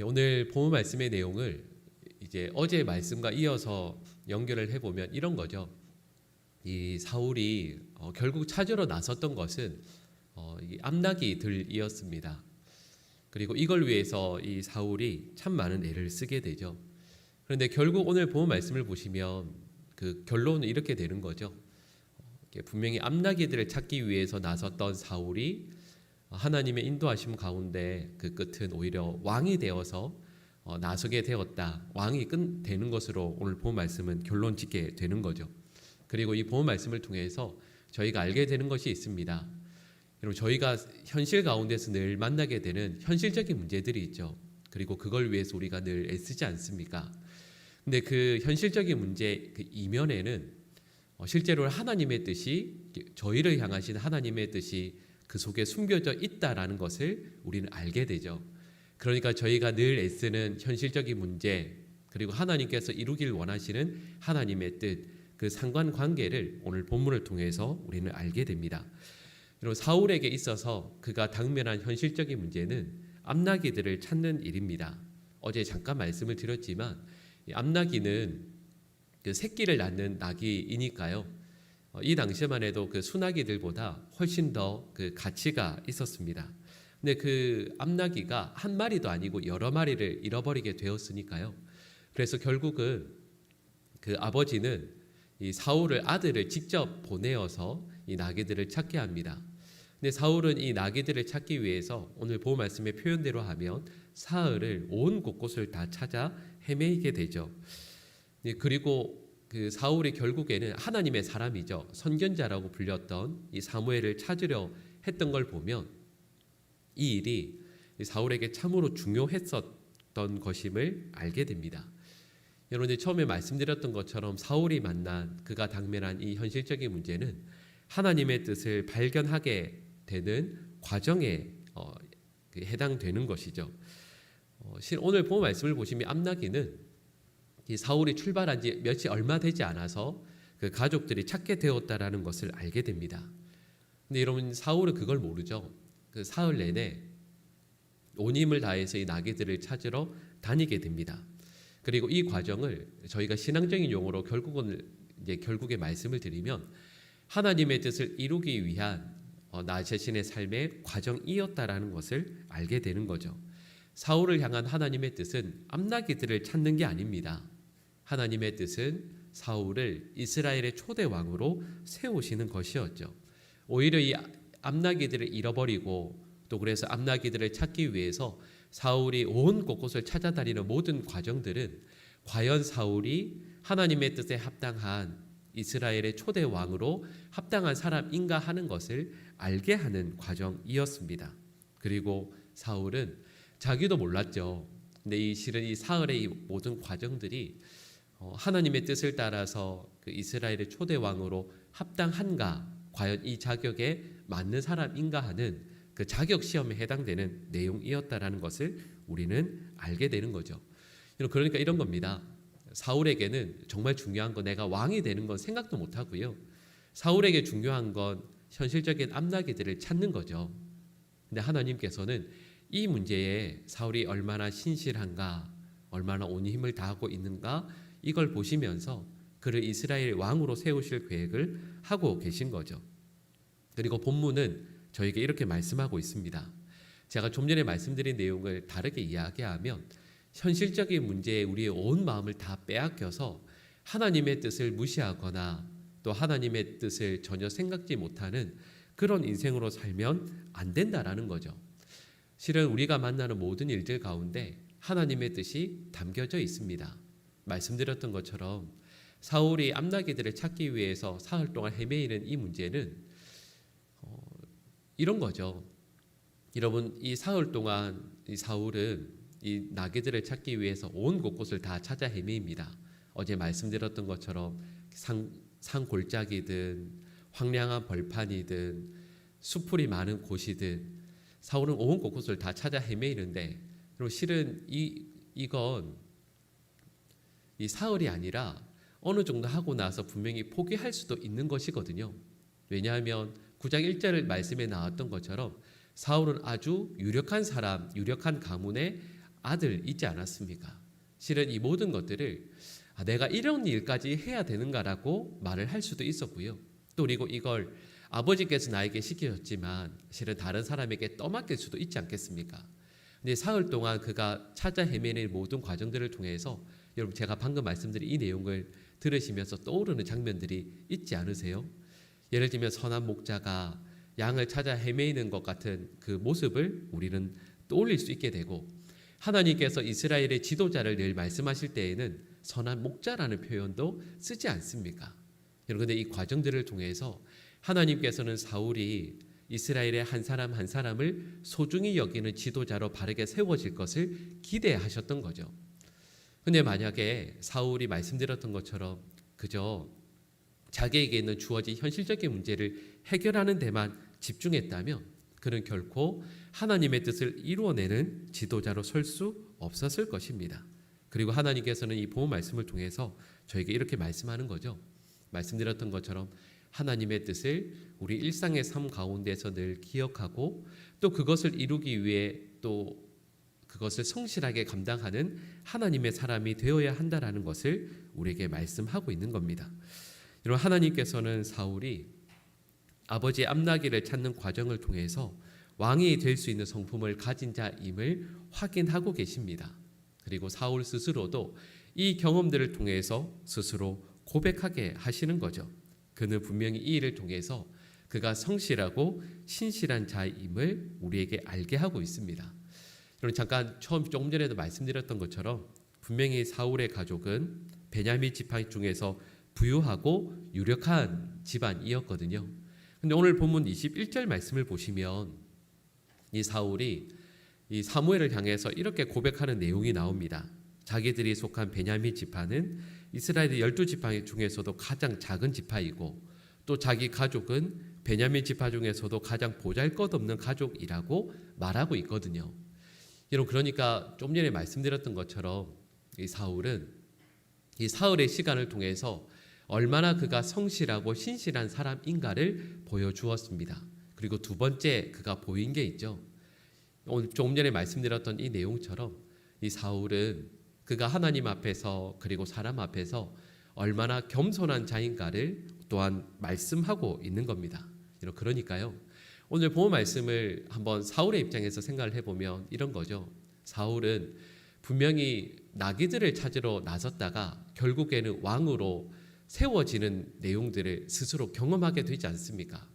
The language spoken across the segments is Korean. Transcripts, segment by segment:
오늘 본문 말씀의 내용을 이제 어제의 말씀과 이어서 연결을 해보면 이런 거죠. 이 사울이 결국 찾으러 나섰던 것은 이 암나기들이었습니다. 그리고 이걸 위해서 이 사울이 참 많은 애를 쓰게 되죠. 그런데 결국 오늘 본문 말씀을 보시면 그 결론은 이렇게 되는 거죠. 분명히 암나기들을 찾기 위해서 나섰던 사울이 하나님의 인도하심 가운데 그 끝은 오히려 왕이 되어서 나서게 되었다. 왕이 되는 것으로 오늘 본 말씀은 결론 짓게 되는 거죠. 그리고 이 본 말씀을 통해서 저희가 알게 되는 것이 있습니다. 여러분, 저희가 현실 가운데서 늘 만나게 되는 현실적인 문제들이 있죠. 그리고 그걸 위해서 우리가 늘 애쓰지 않습니까? 근데 그 현실적인 문제 그 이면에는 실제로 하나님의 뜻이, 저희를 향하신 하나님의 뜻이 그 속에 숨겨져 있다라는 것을 우리는 알게 되죠. 그러니까 저희가 늘 애쓰는 현실적인 문제, 그리고 하나님께서 이루길 원하시는 하나님의 뜻, 그 상관관계를 오늘 본문을 통해서 우리는 알게 됩니다. 여러분, 사울에게 있어서 그가 당면한 현실적인 문제는 암나기들을 찾는 일입니다. 어제 잠깐 말씀을 드렸지만 암나기는 그 새끼를 낳는 나귀이니까요. 이 당시만 해도 그 수나기들보다 훨씬 더 그 가치가 있었습니다. 근데 그 암나기가 한 마리도 아니고 여러 마리를 잃어버리게 되었으니까요. 그래서 결국은 그 아버지는 이 사울을 아들을 직접 보내어서 이 나귀들을 찾게 합니다. 근데 사울은 이 나귀들을 찾기 위해서 오늘 본 말씀의 표현대로 하면 사흘을 온 곳곳을 다 찾아 헤매게 되죠. 그리고 그 사울이 결국에는 하나님의 사람이죠. 선견자라고 불렸던 이 사무엘을 찾으려 했던 걸 보면 이 일이 사울에게 참으로 중요했었던 것임을 알게 됩니다. 여러분, 처음에 말씀드렸던 것처럼 사울이 만난, 그가 당면한 이 현실적인 문제는 하나님의 뜻을 발견하게 되는 과정에 해당되는 것이죠. 오늘 본 말씀을 보시면 암나기는 이 사울이 출발한 지 며칠 얼마 되지 않아서 그 가족들이 찾게 되었다라는 것을 알게 됩니다. 근데 여러분, 사울은 그걸 모르죠. 그 사흘 내내 온 힘을 다해서 이 나귀들을 찾으러 다니게 됩니다. 그리고 이 과정을 저희가 신앙적인 용어로 결국에 말씀을 드리면 하나님의 뜻을 이루기 위한 나 자신의 삶의 과정이었다라는 것을 알게 되는 거죠. 사울을 향한 하나님의 뜻은 암나기들을 찾는 게 아닙니다. 하나님의 뜻은 사울을 이스라엘의 초대 왕으로 세우시는 것이었죠. 오히려 이 암나기들을 잃어버리고 또 그래서 암나기들을 찾기 위해서 사울이 온 곳곳을 찾아다니는 모든 과정들은 과연 사울이 하나님의 뜻에 합당한 이스라엘의 초대 왕으로 합당한 사람인가 하는 것을 알게 하는 과정이었습니다. 그리고 사울은 자기도 몰랐죠. 근데 실은 이 사흘의 이 모든 과정들이 하나님의 뜻을 따라서 그 이스라엘의 초대 왕으로 합당한가, 과연 이 자격에 맞는 사람인가 하는 그 자격 시험에 해당되는 내용이었다라는 것을 우리는 알게 되는 거죠. 그러니까 이런 겁니다. 사울에게는 정말 중요한 건 내가 왕이 되는 건 생각도 못 하고요. 사울에게 중요한 건 현실적인 암나기들을 찾는 거죠. 근데 하나님께서는 이 문제에 사울이 얼마나 신실한가, 얼마나 온 힘을 다하고 있는가, 이걸 보시면서 그를 이스라엘 왕으로 세우실 계획을 하고 계신 거죠. 그리고 본문은 저에게 이렇게 말씀하고 있습니다. 제가 좀 전에 말씀드린 내용을 다르게 이야기하면 현실적인 문제에 우리의 온 마음을 다 빼앗겨서 하나님의 뜻을 무시하거나 또 하나님의 뜻을 전혀 생각지 못하는 그런 인생으로 살면 안 된다라는 거죠. 실은 우리가 만나는 모든 일들 가운데 하나님의 뜻이 담겨져 있습니다. 말씀드렸던 것처럼 사울이 암나기들을 찾기 위해서 사흘 동안 헤매이는 이 문제는 이런 거죠. 여러분, 이 사흘 동안 이 사울은 이 나귀들을 찾기 위해서 온 곳곳을 다 찾아 헤매입니다. 어제 말씀드렸던 것처럼 산 골짜기든 황량한 벌판이든 수풀이 많은 곳이든 사울은 온 곳곳을 다 찾아 헤매이는데, 그리고 실은 이건 이 사흘이 아니라 어느 정도 하고 나서 분명히 포기할 수도 있는 것이거든요. 왜냐하면 9장 1절 말씀에 나왔던 것처럼 사울은 아주 유력한 사람, 유력한 가문의 아들 있지 않았습니까? 실은 이 모든 것들을 내가 이런 일까지 해야 되는가라고 말을 할 수도 있었고요. 또 그리고 이걸 아버지께서 나에게 시키셨지만 실은 다른 사람에게 떠맡길 수도 있지 않겠습니까? 근데 사흘 동안 그가 찾아 헤매는 모든 과정들을 통해서 여러분 제가 방금 말씀드린 이 내용을 들으시면서 떠오르는 장면들이 있지 않으세요? 예를 들면 선한 목자가 양을 찾아 헤매는 것 같은 그 모습을 우리는 떠올릴 수 있게 되고, 하나님께서 이스라엘의 지도자를 늘 말씀하실 때에는 선한 목자라는 표현도 쓰지 않습니까? 여러분, 근데 이 과정들을 통해서 하나님께서는 사울이 이스라엘의 한 사람 한 사람을 소중히 여기는 지도자로 바르게 세워질 것을 기대하셨던 거죠. 근데 만약에 사울이 말씀드렸던 것처럼 그저 자기에게 있는 주어진 현실적인 문제를 해결하는 데만 집중했다면 그는 결코 하나님의 뜻을 이루어내는 지도자로 설 수 없었을 것입니다. 그리고 하나님께서는 이 본문 말씀을 통해서 저에게 이렇게 말씀하는 거죠. 말씀드렸던 것처럼 하나님의 뜻을 우리 일상의 삶 가운데서 늘 기억하고 또 그것을 이루기 위해 또 그것을 성실하게 감당하는 하나님의 사람이 되어야 한다라는 것을 우리에게 말씀하고 있는 겁니다. 여러분, 하나님께서는 사울이 아버지의 암나기를 찾는 과정을 통해서 왕이 될 수 있는 성품을 가진 자임을 확인하고 계십니다. 그리고 사울 스스로도 이 경험들을 통해서 스스로 고백하게 하시는 거죠. 그는 분명히 이 일을 통해서 그가 성실하고 신실한 자임을 우리에게 알게 하고 있습니다. 여러분, 잠깐 조금 전에도 말씀드렸던 것처럼 분명히 사울의 가족은 베냐민 지파 중에서 부유하고 유력한 집안이었거든요. 근데 오늘 본문 21절 말씀을 보시면 이 사울이 이 사무엘을 향해서 이렇게 고백하는 내용이 나옵니다. 자기들이 속한 베냐민 지파는 이스라엘의 12지파 중에서도 가장 작은 지파이고 또 자기 가족은 베냐민 지파 중에서도 가장 보잘것없는 가족이라고 말하고 있거든요. 여러분, 그러니까 좀 전에 말씀드렸던 것처럼 이 사울은 이 사흘의 시간을 통해서 얼마나 그가 성실하고 신실한 사람인가를 보여주었습니다. 그리고 두 번째 그가 보인 게 있죠. 오늘 조금 전에 말씀드렸던 이 내용처럼 이 사울은 그가 하나님 앞에서 그리고 사람 앞에서 얼마나 겸손한 자인가를 또한 말씀하고 있는 겁니다. 그러니까요, 오늘 본 말씀을 한번 사울의 입장에서 생각을 해보면 이런 거죠. 사울은 분명히 나귀들을 찾으러 나섰다가 결국에는 왕으로 세워지는 내용들을 스스로 경험하게 되지 않습니까?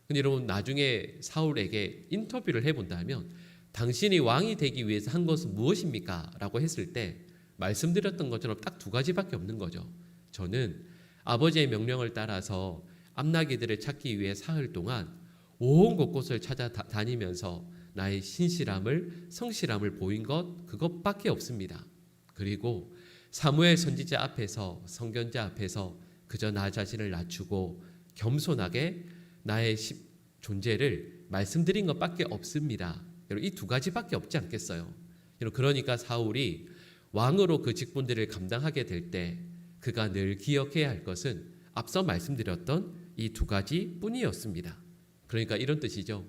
근데 여러분, 나중에 사울에게 인터뷰를 해본다면 당신이 왕이 되기 위해서 한 것은 무엇입니까? 라고 했을 때 말씀드렸던 것처럼 딱 두 가지밖에 없는 거죠. 저는 아버지의 명령을 따라서 암나귀들을 찾기 위해 사흘 동안 온 곳곳을 찾아다니면서 나의 신실함을, 성실함을 보인 것, 그것밖에 없습니다. 그리고 사무엘 선지자 앞에서, 선견자 앞에서 그저 나 자신을 낮추고 겸손하게 나의 존재를 말씀드린 것밖에 없습니다. 여러분, 이 두 가지밖에 없지 않겠어요? 여러분, 그러니까 사울이 왕으로 그 직분들을 감당하게 될 때 그가 늘 기억해야 할 것은 앞서 말씀드렸던 이 두 가지 뿐이었습니다. 그러니까 이런 뜻이죠.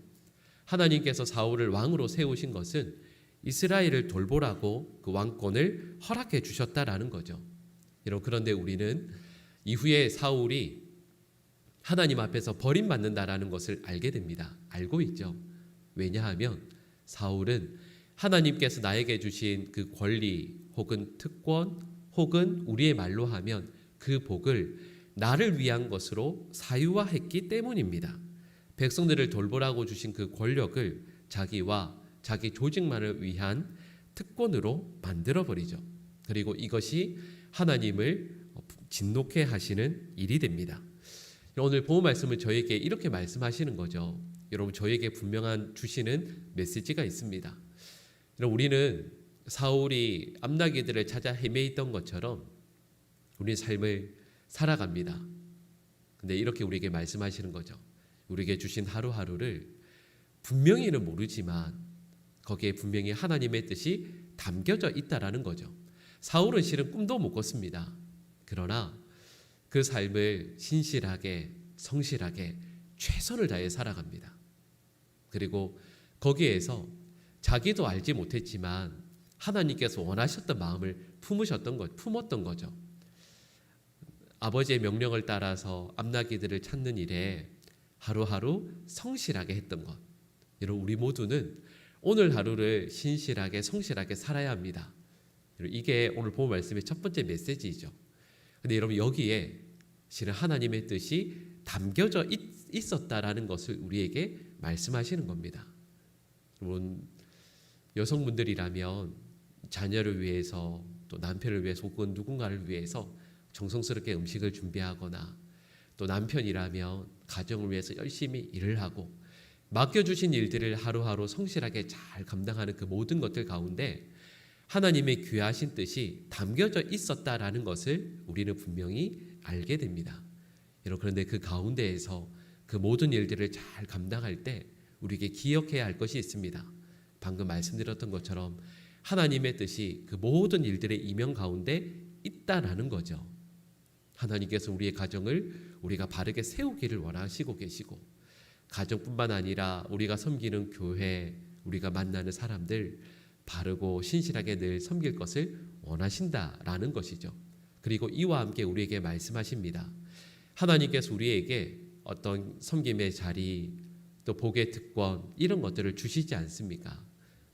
하나님께서 사울을 왕으로 세우신 것은 이스라엘을 돌보라고 그 왕권을 허락해 주셨다라는 거죠. 여러분, 그런데 우리는 이후에 사울이 하나님 앞에서 버림받는다라는 것을 알게 됩니다. 알고 있죠. 왜냐하면 사울은 하나님께서 나에게 주신 그 권리 혹은 특권 혹은 우리의 말로 하면 그 복을 나를 위한 것으로 사유화했기 때문입니다. 백성들을 돌보라고 주신 그 권력을 자기와 자기 조직만을 위한 특권으로 만들어버리죠. 그리고 이것이 하나님을 진노케 하시는 일이 됩니다. 오늘 본문 말씀을 저에게 이렇게 말씀하시는 거죠. 여러분, 저에게 분명한 주시는 메시지가 있습니다. 여러분, 우리는 사울이 암나귀들을 찾아 헤매있던 것처럼 우리 삶을 살아갑니다. 근데 이렇게 우리에게 말씀하시는 거죠. 우리에게 주신 하루하루를 분명히는 모르지만 거기에 분명히 하나님의 뜻이 담겨져 있다라는 거죠. 사울은 실은 꿈도 못 꿨습니다. 그러나 그 삶을 신실하게, 성실하게 최선을 다해 살아갑니다. 그리고 거기에서 자기도 알지 못했지만 하나님께서 원하셨던 마음을 품었던 거죠. 아버지의 명령을 따라서 암나귀들을 찾는 일에 하루하루 성실하게 했던 것. 여러분, 우리 모두는 오늘 하루를 신실하게 성실하게 살아야 합니다. 이게 오늘 본 말씀의 첫 번째 메시지이죠. 근데 여러분, 여기에 실은 하나님의 뜻이 담겨져 있었다라는 것을 우리에게 말씀하시는 겁니다. 여러분, 여성분들이라면 자녀를 위해서 또 남편을 위해서 혹은 누군가를 위해서 정성스럽게 음식을 준비하거나 또 남편이라면 가정을 위해서 열심히 일을 하고 맡겨주신 일들을 하루하루 성실하게 잘 감당하는 그 모든 것들 가운데 하나님의 귀하신 뜻이 담겨져 있었다라는 것을 우리는 분명히 알게 됩니다. 여러분, 그런데 그 가운데에서 그 모든 일들을 잘 감당할 때 우리에게 기억해야 할 것이 있습니다. 방금 말씀드렸던 것처럼 하나님의 뜻이 그 모든 일들의 이면 가운데 있다라는 거죠. 하나님께서 우리의 가정을 우리가 바르게 세우기를 원하시고 계시고, 가정뿐만 아니라 우리가 섬기는 교회, 우리가 만나는 사람들 바르고 신실하게 늘 섬길 것을 원하신다라는 것이죠. 그리고 이와 함께 우리에게 말씀하십니다. 하나님께서 우리에게 어떤 섬김의 자리, 또 복의 특권, 이런 것들을 주시지 않습니까?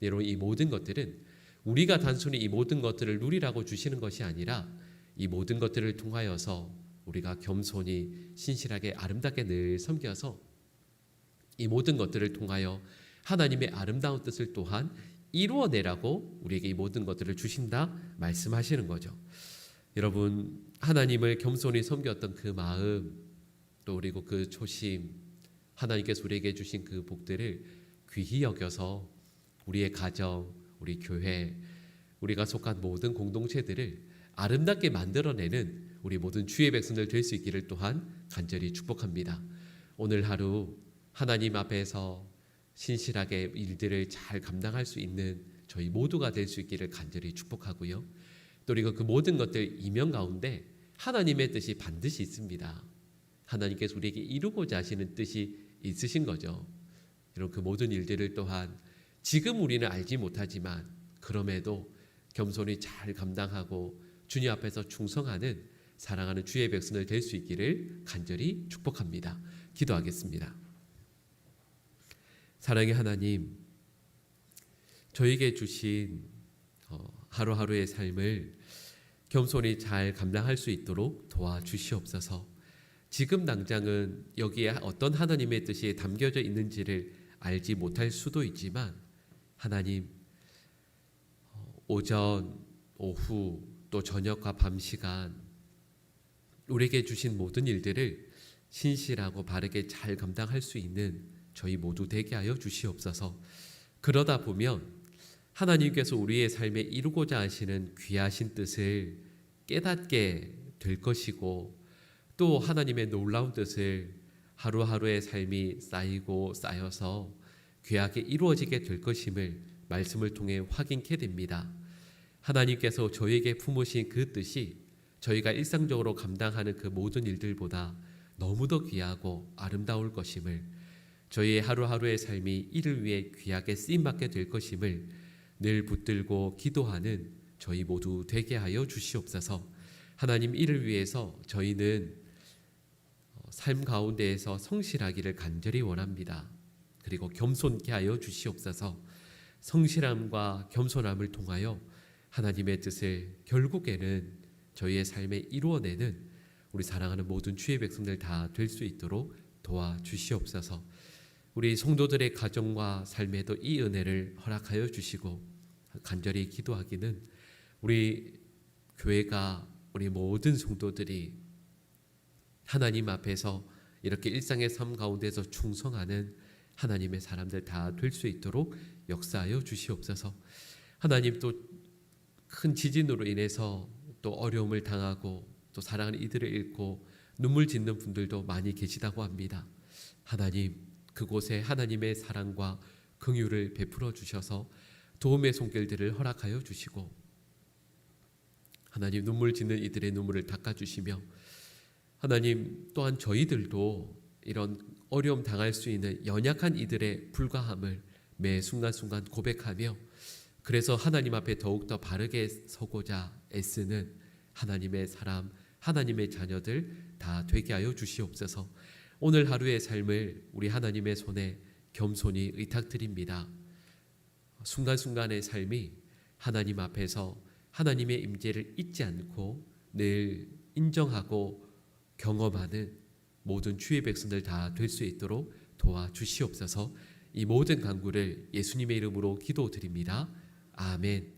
여러분, 이 모든 것들은 우리가 단순히 이 모든 것들을 누리라고 주시는 것이 아니라 이 모든 것들을 통하여서 우리가 겸손히 신실하게 아름답게 늘 섬겨서 이 모든 것들을 통하여 하나님의 아름다운 뜻을 또한 이루어내라고 우리에게 이 모든 것들을 주신다 말씀하시는 거죠. 여러분, 하나님을 겸손히 섬겼던 그 마음, 또 그리고 그 초심, 하나님께서 우리에게 주신 그 복들을 귀히 여겨서 우리의 가정, 우리 교회, 우리가 속한 모든 공동체들을 아름답게 만들어내는 우리 모든 주의 백성들 될 수 있기를 또한 간절히 축복합니다. 오늘 하루 하나님 앞에서 신실하게 일들을 잘 감당할 수 있는 저희 모두가 될 수 있기를 간절히 축복하고요. 또 그리고 그 모든 것들 이면 가운데 하나님의 뜻이 반드시 있습니다. 하나님께서 우리에게 이루고자 하시는 뜻이 있으신 거죠. 여러분, 그 모든 일들을 또한 지금 우리는 알지 못하지만 그럼에도 겸손히 잘 감당하고 주님 앞에서 충성하는 사랑하는 주의 백성들 될 수 있기를 간절히 축복합니다. 기도하겠습니다. 사랑의 하나님, 저에게 주신 하루하루의 삶을 겸손히 잘 감당할 수 있도록 도와주시옵소서. 지금 당장은 여기에 어떤 하나님의 뜻이 담겨져 있는지를 알지 못할 수도 있지만 하나님, 오전, 오후, 또 저녁과 밤 시간 우리에게 주신 모든 일들을 신실하고 바르게 잘 감당할 수 있는 저희 모두 되게 하여 주시옵소서. 그러다 보면 하나님께서 우리의 삶에 이루고자 하시는 귀하신 뜻을 깨닫게 될 것이고, 또 하나님의 놀라운 뜻을 하루하루의 삶이 쌓이고 쌓여서 귀하게 이루어지게 될 것임을 말씀을 통해 확인케 됩니다. 하나님께서 저에게 품으신 그 뜻이 저희가 일상적으로 감당하는 그 모든 일들보다 너무도 귀하고 아름다울 것임을, 저희의 하루하루의 삶이 이를 위해 귀하게 쓰임받게 될 것임을 늘 붙들고 기도하는 저희 모두 되게 하여 주시옵소서. 하나님, 이를 위해서 저희는 삶 가운데에서 성실하기를 간절히 원합니다. 그리고 겸손케 하여 주시옵소서. 성실함과 겸손함을 통하여 하나님의 뜻을 결국에는 저희의 삶에 이루어내는 우리 사랑하는 모든 주의 백성들 다 될 수 있도록 도와주시옵소서. 우리 성도들의 가정과 삶에도 이 은혜를 허락하여 주시고, 간절히 기도하기는 우리 교회가, 우리 모든 성도들이 하나님 앞에서 이렇게 일상의 삶 가운데서 충성하는 하나님의 사람들 다 될 수 있도록 역사하여 주시옵소서. 하나님, 또 큰 지진으로 인해서 또 어려움을 당하고 또 사랑하는 이들을 잃고 눈물 짓는 분들도 많이 계시다고 합니다. 하나님, 그곳에 하나님의 사랑과 긍휼을 베풀어 주셔서 도움의 손길들을 허락하여 주시고, 하나님, 눈물 짓는 이들의 눈물을 닦아주시며, 하나님 또한 저희들도 이런 어려움 당할 수 있는 연약한 이들의 불과함을 매 순간순간 고백하며 그래서 하나님 앞에 더욱더 바르게 서고자 애쓰는 하나님의 사람, 하나님의 자녀들 다 되게 하여 주시옵소서. 오늘 하루의 삶을 우리 하나님의 손에 겸손히 의탁드립니다. 순간순간의 삶이 하나님 앞에서 하나님의 임재를 잊지 않고 늘 인정하고 경험하는 모든 주의 백성들 다 될 수 있도록 도와주시옵소서. 이 모든 간구를 예수님의 이름으로 기도드립니다. 아멘.